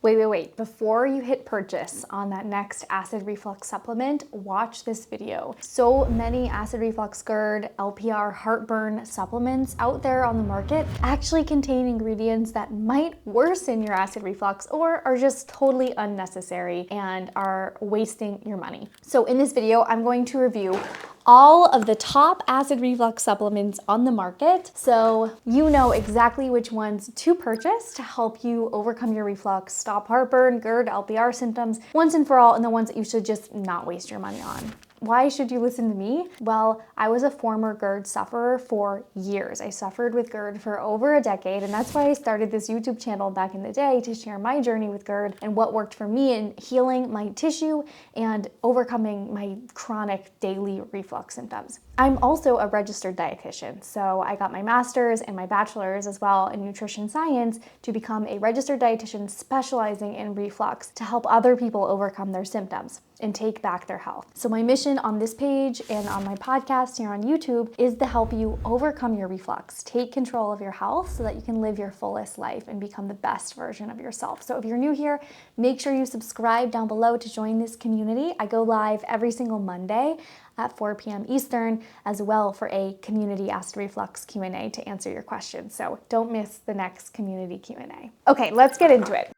Wait. Before you hit purchase on that next acid reflux supplement, watch this video. So many acid reflux, GERD, LPR, heartburn supplements out there on the market actually contain ingredients that might worsen your acid reflux or are just totally unnecessary and are wasting your money. So in this video, I'm going to review all of the top acid reflux supplements on the market, so you know exactly which ones to purchase to help you overcome your reflux, stop heartburn, GERD, LPR symptoms once and for all, and the ones that you should just not waste your money on. Why should you listen to me? Well, I was a former GERD sufferer for years. I suffered with GERD for over a decade, and that's why I started this YouTube channel back in the day to share my journey with GERD and what worked for me in healing my tissue and overcoming my chronic daily reflux symptoms. I'm also a registered dietitian, so I got my master's and my bachelor's as well in nutrition science to become a registered dietitian specializing in reflux to help other people overcome their symptoms and take back their health. So my mission on this page and on my podcast here on YouTube is to help you overcome your reflux, take control of your health so that you can live your fullest life and become the best version of yourself. So if you're new here, make sure you subscribe down below to join this community. I go live every single Monday at 4 p.m. Eastern as well for a community acid reflux Q&A to answer your questions. So don't miss the next community Q&A. Okay, let's get into it.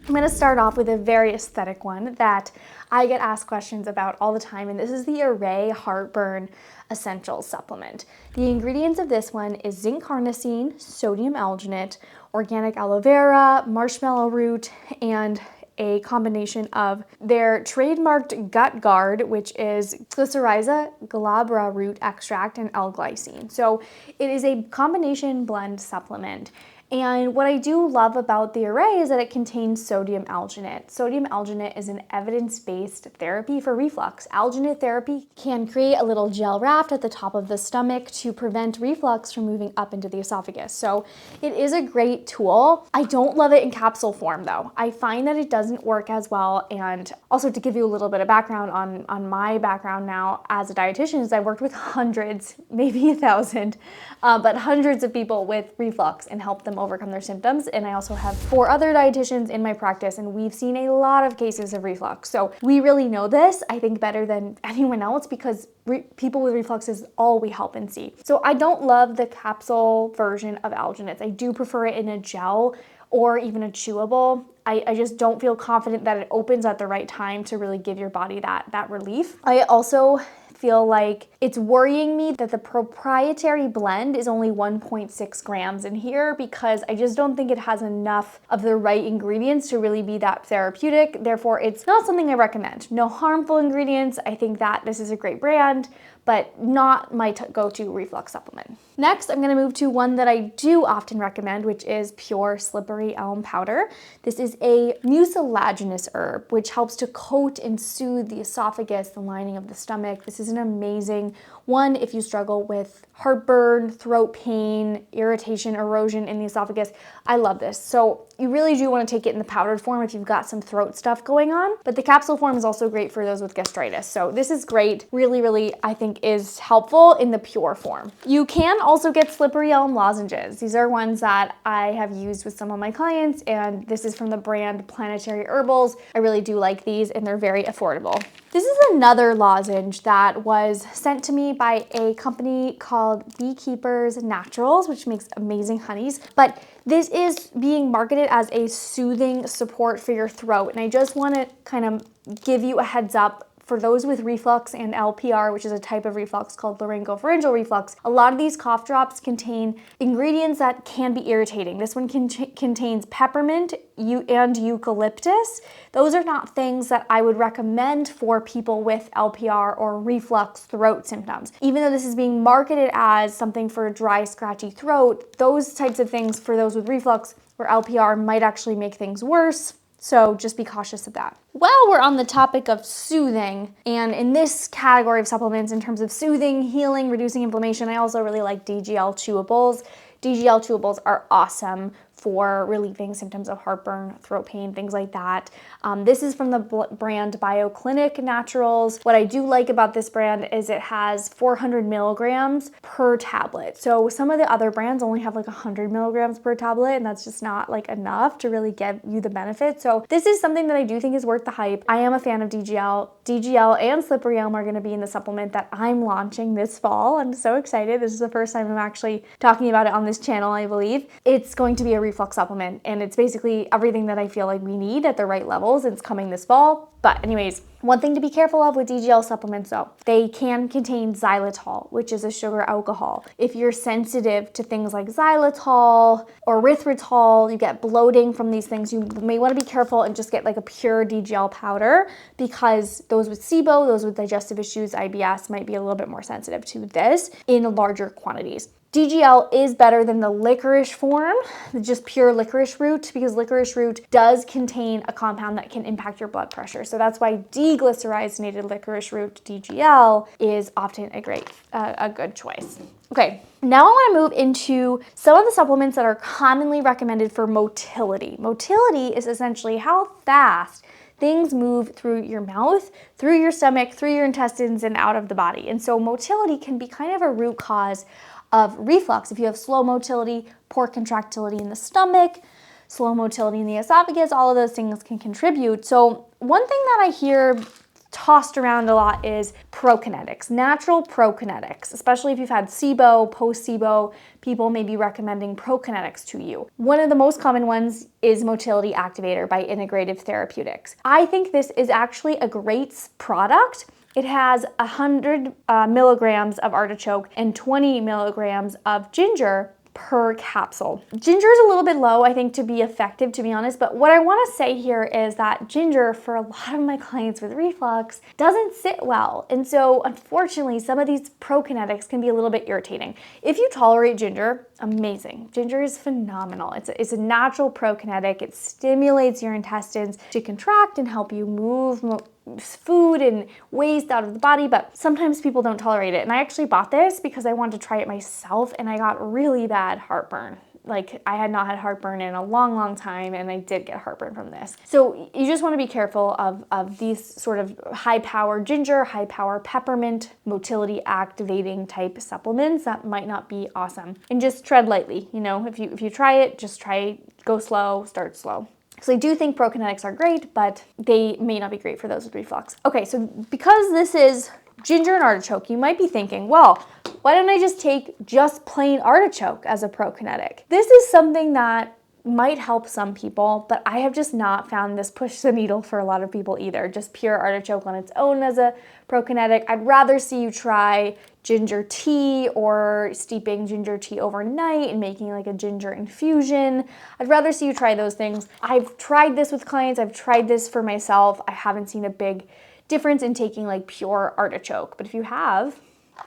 I'm going to start off with a very aesthetic one that I get asked questions about all the time, and this is the Arrae Heartburn Essentials Supplement. The ingredients of this one is zinc carnosine, sodium alginate, organic aloe vera, marshmallow root, and a combination of their trademarked gut guard, which is glycyrrhiza, glabra root extract, and L-glycine. So it is a combination blend supplement. And what I do love about the Arrae is that it contains sodium alginate. Sodium alginate is an evidence-based therapy for reflux. Alginate therapy can create a little gel raft at the top of the stomach to prevent reflux from moving up into the esophagus. So it is a great tool. I don't love it in capsule form though. I find that it doesn't work as well. And also to give you a little bit of background on my background now as a dietitian is I worked with hundreds, maybe 1,000, but hundreds of people with reflux and helped them overcome their symptoms. And I also have 4 other dietitians in my practice, and we've seen a lot of cases of reflux. So we really know this, I think, better than anyone else because people with reflux is all we help and see. So I don't love the capsule version of alginates. I do prefer it in a gel or even a chewable. I just don't feel confident that it opens at the right time to really give your body that relief. I also feel like it's worrying me that the proprietary blend is only 1.6 grams in here because I just don't think it has enough of the right ingredients to really be that therapeutic. Therefore, it's not something I recommend. No harmful ingredients. I think that this is a great brand, but not my go-to reflux supplement. Next, I'm gonna move to one that I do often recommend, which is pure slippery elm powder. This is a mucilaginous herb, which helps to coat and soothe the esophagus, the lining of the stomach. This is an amazing one if you struggle with heartburn, throat pain, irritation, erosion in the esophagus. I love this. So you really do want to take it in the powdered form if you've got some throat stuff going on, but the capsule form is also great for those with gastritis. So this is great, really, I think is helpful in the pure form. You can also get slippery elm lozenges. These are ones that I have used with some of my clients, and this is from the brand Pelletier Herbals. I really do like these, and they're very affordable. This is another lozenge that was sent to me by a company called Beekeepers Naturals, which makes amazing honeys, but this is being marketed as a soothing support for your throat. And I just want to kind of give you a heads up for those with reflux and LPR, which is a type of reflux called laryngopharyngeal reflux. A lot of these cough drops contain ingredients that can be irritating. This one contains peppermint and eucalyptus. Those are not things that I would recommend for people with LPR or reflux throat symptoms. Even though this is being marketed as something for a dry, scratchy throat, those types of things for those with reflux or LPR might actually make things worse. So just be cautious of that. While we're on the topic of soothing, and in this category of supplements in terms of soothing, healing, reducing inflammation, I also really like DGL chewables. DGL chewables are awesome for relieving symptoms of heartburn, throat pain, things like that. This is from the brand BioClinic Naturals. What I do like about this brand is it has 400 milligrams per tablet. So some of the other brands only have like 100 milligrams per tablet, and that's just not like enough to really give you the benefit. So this is something that I do think is worth the hype. I am a fan of DGL. DGL and Slippery Elm are going to be in the supplement that I'm launching this fall. I'm so excited. This is the first time I'm actually talking about it on this channel, I believe. It's going to be a reflux supplement, and it's basically everything that I feel like we need at the right levels. It's coming this fall. But anyways, one thing to be careful of with DGL supplements though, they can contain xylitol, which is a sugar alcohol. If you're sensitive to things like xylitol or erythritol, you get bloating from these things, you may want to be careful and just get like a pure DGL powder, because those with SIBO, those with digestive issues, IBS, might be a little bit more sensitive to this in larger quantities. DGL is better than the licorice form, just pure licorice root, because licorice root does contain a compound that can impact your blood pressure. So that's why deglycyrrhizinated licorice root, DGL, is often a good choice. Okay, now I want to move into some of the supplements that are commonly recommended for motility. Motility is essentially how fast things move through your mouth, through your stomach, through your intestines, and out of the body. And so motility can be kind of a root cause of reflux. If you have slow motility, poor contractility in the stomach, slow motility in the esophagus, all of those things can contribute. So one thing that I hear tossed around a lot is prokinetics, natural prokinetics, especially if you've had SIBO, post-SIBO, people may be recommending prokinetics to you. One of the most common ones is Motility Activator by Integrative Therapeutics. I think this is actually a great product. It has 100 milligrams of artichoke and 20 milligrams of ginger per capsule. Ginger is a little bit low, I think, to be effective, to be honest, but what I want to say here is that ginger, for a lot of my clients with reflux, doesn't sit well. And so, unfortunately, some of these prokinetics can be a little bit irritating. If you tolerate ginger, amazing. Ginger is phenomenal. It's a natural prokinetic. It stimulates your intestines to contract and help you move food and waste out of the body, but sometimes people don't tolerate it. And I actually bought this because I wanted to try it myself, and I got really bad heartburn. Like, I had not had heartburn in a long, long time, and I did get heartburn from this. So you just want to be careful of these sort of high-power ginger, high-power peppermint, motility activating type supplements that might not be awesome. And just tread lightly. You know, if you try it, just try, go slow, start slow. So I do think prokinetics are great, but they may not be great for those with reflux. Okay, so because this is ginger and artichoke, you might be thinking, well, why don't I just take just plain artichoke as a prokinetic? This is something that might help some people, but I have just not found this push the needle for a lot of people either. Just pure artichoke on its own as a prokinetic. I'd rather see you try ginger tea or steeping ginger tea overnight and making like a ginger infusion. I'd rather see you try those things. I've tried this with clients. I've tried this for myself. I haven't seen a big difference in taking like pure artichoke, but if you have,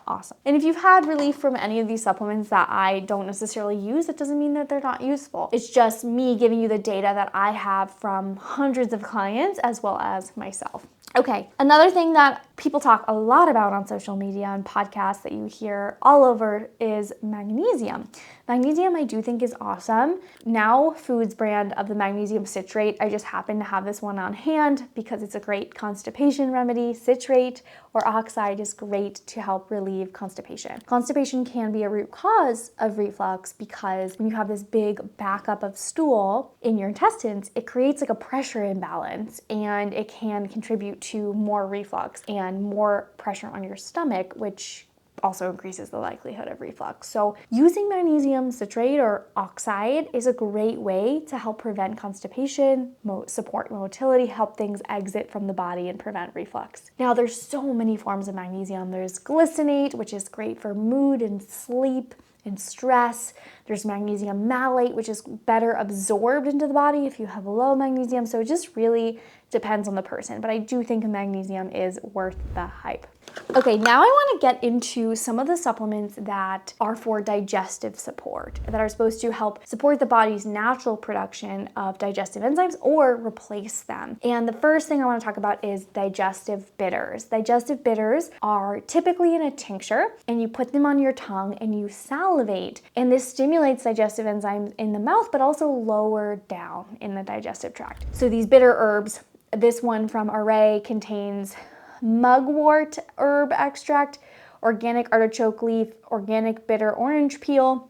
awesome. And if you've had relief from any of these supplements that I don't necessarily use, it doesn't mean that they're not useful. It's just me giving you the data that I have from hundreds of clients as well as myself. Okay, another thing that people talk a lot about on social media and podcasts that you hear all over is magnesium. Magnesium I do think is awesome. Now Foods brand of the magnesium citrate, I just happen to have this one on hand because it's a great constipation remedy. Citrate or oxide is great to help relieve constipation. Constipation can be a root cause of reflux because when you have this big backup of stool in your intestines, it creates like a pressure imbalance, and it can contribute to more reflux and more pressure on your stomach, which also increases the likelihood of reflux. So using magnesium citrate or oxide is a great way to help prevent constipation, support motility, help things exit from the body and prevent reflux. Now there's so many forms of magnesium. There's glycinate, which is great for mood and sleep and stress. There's magnesium malate, which is better absorbed into the body if you have low magnesium. So it just really depends on the person, but I do think magnesium is worth the hype. Okay, now I want to get into some of the supplements that are for digestive support, that are supposed to help support the body's natural production of digestive enzymes or replace them. And the first thing I want to talk about is digestive bitters. Digestive bitters are typically in a tincture, and you put them on your tongue and you salivate, and this stimulates digestive enzymes in the mouth, but also lower down in the digestive tract. So these bitter herbs, this one from Arrae contains mugwort herb extract, organic artichoke leaf, organic bitter orange peel,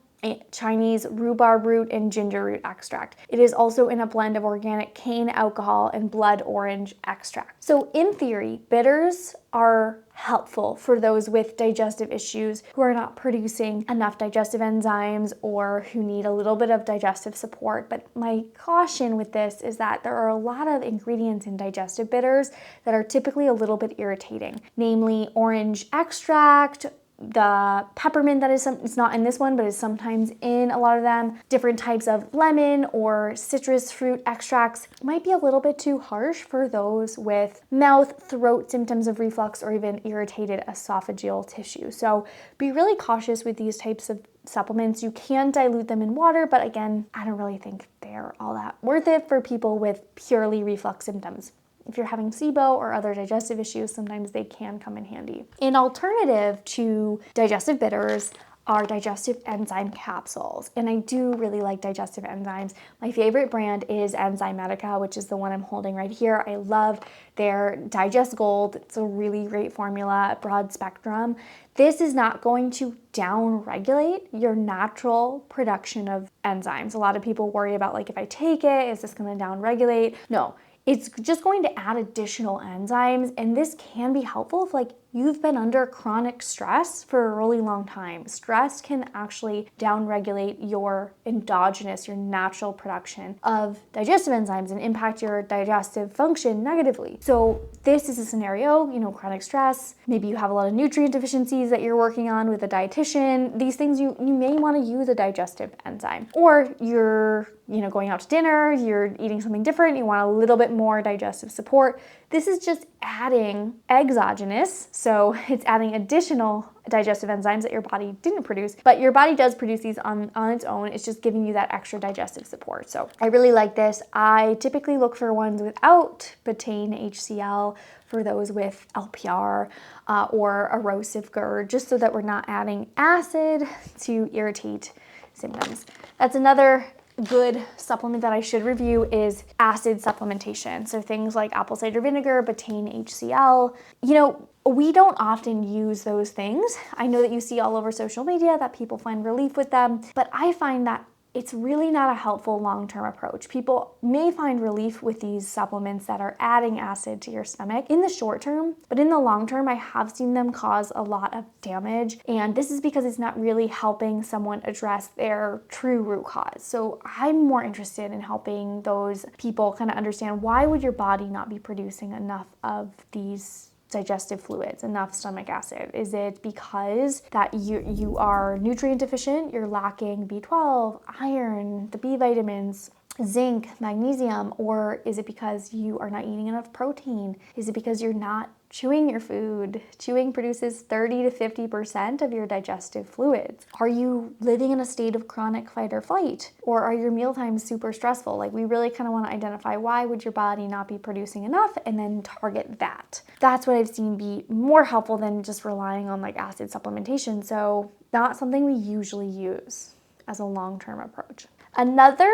Chinese rhubarb root, and ginger root extract. It is also in a blend of organic cane alcohol and blood orange extract. So in theory, bitters are helpful for those with digestive issues who are not producing enough digestive enzymes or who need a little bit of digestive support. But my caution with this is that there are a lot of ingredients in digestive bitters that are typically a little bit irritating, namely orange extract, the peppermint that is it's not in this one, but is sometimes in a lot of them. Different types of lemon or citrus fruit extracts might be a little bit too harsh for those with mouth, throat symptoms of reflux, or even irritated esophageal tissue. So be really cautious with these types of supplements. You can dilute them in water, but again, I don't really think they're all that worth it for people with purely reflux symptoms. If you're having SIBO or other digestive issues, sometimes they can come in handy. An alternative to digestive bitters are digestive enzyme capsules. And I do really like digestive enzymes. My favorite brand is Enzymatica, which is the one I'm holding right here. I love their Digest Gold. It's a really great formula, broad spectrum. This is not going to down-regulate your natural production of enzymes. A lot of people worry about, like, if I take it, is this gonna down-regulate? No. It's just going to add additional enzymes, and this can be helpful if, like, you've been under chronic stress for a really long time. Stress can actually downregulate your endogenous, your natural production of digestive enzymes and impact your digestive function negatively. So this is a scenario, chronic stress. Maybe you have a lot of nutrient deficiencies that you're working on with a dietitian. These things, you may want to use a digestive enzyme. Or you're going out to dinner, you're eating something different, you want a little bit more digestive support. This is just adding exogenous, so it's adding additional digestive enzymes that your body didn't produce, but your body does produce these on its own. It's just giving you that extra digestive support. So I really like this. I typically look for ones without betaine HCl for those with LPR or erosive GERD, just so that we're not adding acid to irritate symptoms. That's another good supplement that I should review is acid supplementation. So things like apple cider vinegar, betaine HCl. We don't often use those things. I know that you see all over social media that people find relief with them, but I find that it's really not a helpful long-term approach. People may find relief with these supplements that are adding acid to your stomach in the short term, but in the long term, I have seen them cause a lot of damage. And this is because it's not really helping someone address their true root cause. So I'm more interested in helping those people kind of understand, why would your body not be producing enough of these digestive fluids, enough stomach acid? Is it because that you are nutrient deficient, you're lacking B12, iron, the B vitamins, zinc, magnesium, or is it because you are not eating enough protein? Is it because you're not chewing your food? Chewing produces 30 to 50% of your digestive fluids. Are you living in a state of chronic fight or flight? Or are your meal times super stressful? Like, we really kind of want to identify, why would your body not be producing enough, and then target that. That's what I've seen be more helpful than just relying on like acid supplementation. So not something we usually use as a long-term approach. Another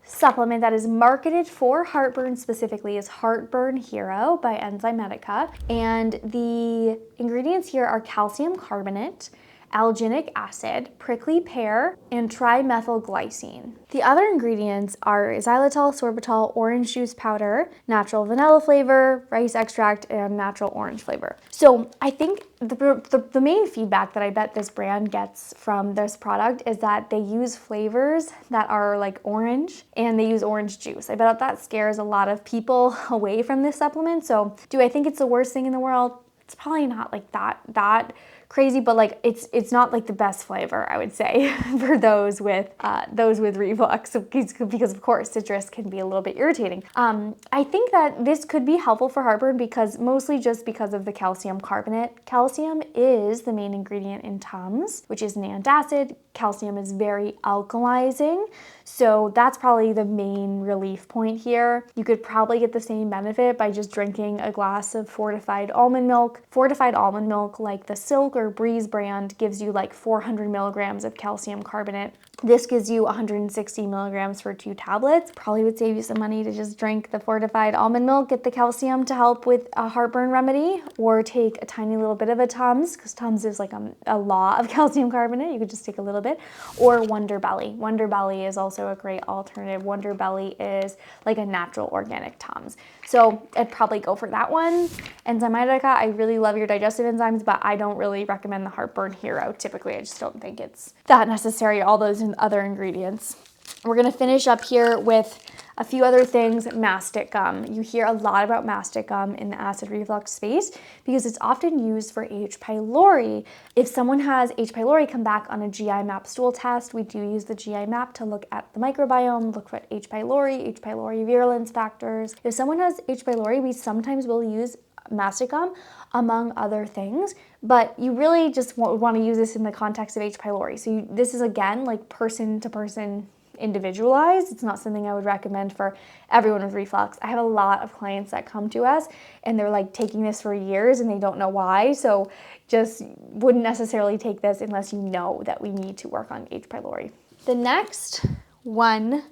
supplement that is marketed for heartburn specifically is Heartburn Hero by Enzymatica. And the ingredients here are calcium carbonate, alginic acid, prickly pear, and trimethylglycine. The other ingredients are xylitol, sorbitol, orange juice powder, natural vanilla flavor, rice extract, and natural orange flavor. So I think the main feedback that I bet this brand gets from this product is that they use flavors that are like orange, and they use orange juice. I bet that scares a lot of people away from this supplement. So do I think it's the worst thing in the world? It's probably not like that crazy, but like it's not like the best flavor, I would say, for those with reflux, because of course citrus can be a little bit irritating. I think that this could be helpful for heartburn mostly just because of the calcium carbonate. Calcium is the main ingredient in Tums, which is an antacid. Calcium is very alkalizing, so that's probably the main relief point here. You could probably get the same benefit by just drinking a glass of fortified almond milk. Fortified almond milk, like the Silk or Breeze brand, gives you like 400 milligrams of calcium carbonate. This gives you 160 milligrams for 2 tablets. Probably would save you some money to just drink the fortified almond milk, get the calcium to help with a heartburn remedy, or take a tiny little bit of a Tums, because Tums is like a lot of calcium carbonate. You could just take a little bit, or Wonder Belly. Wonder Belly is also a great alternative. Wonder Belly is like a natural organic Tums. So I'd probably go for that one. Enzymatica, I really love your digestive enzymes, but I don't really recommend the Heartburn Hero. Typically, I just don't think it's that necessary, all those other ingredients. We're gonna finish up here with a few other things. Mastic gum. You hear a lot about mastic gum in the acid reflux space because it's often used for H. pylori. If someone has H. pylori, come back on a GI map stool test. We do use the GI map to look at the microbiome, look for H. pylori virulence factors. If someone has H. pylori, we sometimes will use mastic gum, among other things, but you really just want to use this in the context of H. pylori. So this is, again, like person to person individualized. It's not something I would recommend for everyone with reflux. I have a lot of clients that come to us and they're like taking this for years and they don't know why. So just wouldn't necessarily take this unless you know that we need to work on H. pylori. The next one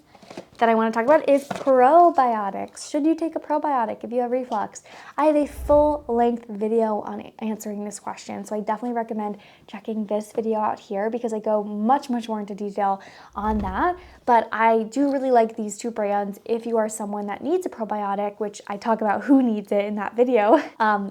that I want to talk about is probiotics. Should you take a probiotic if you have reflux? I have a full-length video on answering this question, so I definitely recommend checking this video out here because I go much more into detail on that. But I do really like these 2 brands if you are someone that needs a probiotic, which I talk about who needs it in that video.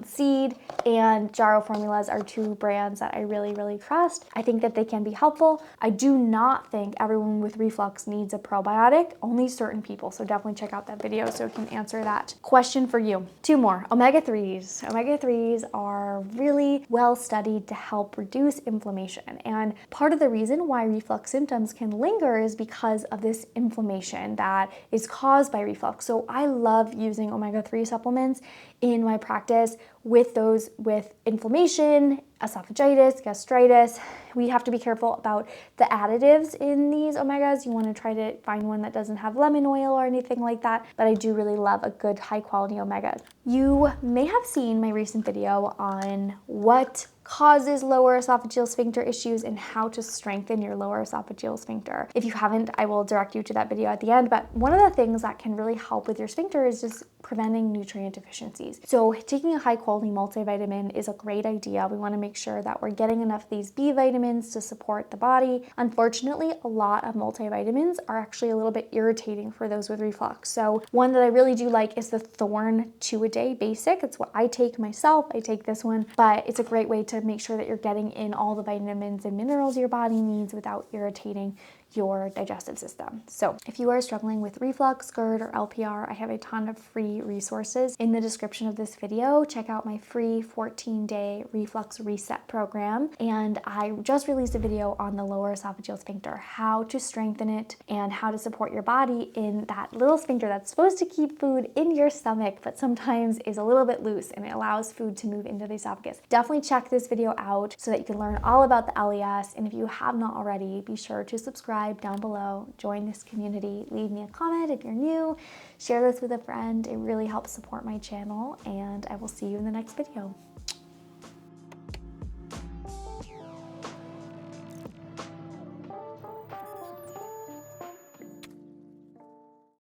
Seed and Jarrow Formulas are 2 brands that I really trust. I think that they can be helpful. I do not think everyone with reflux needs a probiotic, only certain people. So definitely check out that video so it can answer that question for you. 2 more, omega-3s. Omega-3s are really well studied to help reduce inflammation. And part of the reason why reflux symptoms can linger is because of this inflammation that is caused by reflux. So I love using omega-3 supplements in my practice with those with inflammation, esophagitis, gastritis. We have to be careful about the additives in these omegas. You want to try to find one that doesn't have lemon oil or anything like that, but I do really love a good high quality omega. You may have seen my recent video on what causes lower esophageal sphincter issues and how to strengthen your lower esophageal sphincter. If you haven't, I will direct you to that video at the end, but one of the things that can really help with your sphincter is just preventing nutrient deficiencies. So taking a high quality multivitamin is a great idea. We want to make sure that we're getting enough of these B vitamins to support the body. Unfortunately, a lot of multivitamins are actually a little bit irritating for those with reflux. So one that I really do like is the Thorne 2-a-day basic. It's what I take myself. I take this one, but it's a great way to make sure that you're getting in all the vitamins and minerals your body needs without irritating your digestive system. So if you are struggling with reflux, GERD, or LPR, I have a ton of free resources in the description of this video. Check out my free 14-day reflux reset program. And I just released a video on the lower esophageal sphincter, how to strengthen it and how to support your body in that little sphincter that's supposed to keep food in your stomach, but sometimes is a little bit loose and it allows food to move into the esophagus. Definitely check this video out so that you can learn all about the LES. And if you have not already, be sure to subscribe down below, join this community, leave me a comment if you're new, share this with a friend. It really helps support my channel, and I will see you in the next video.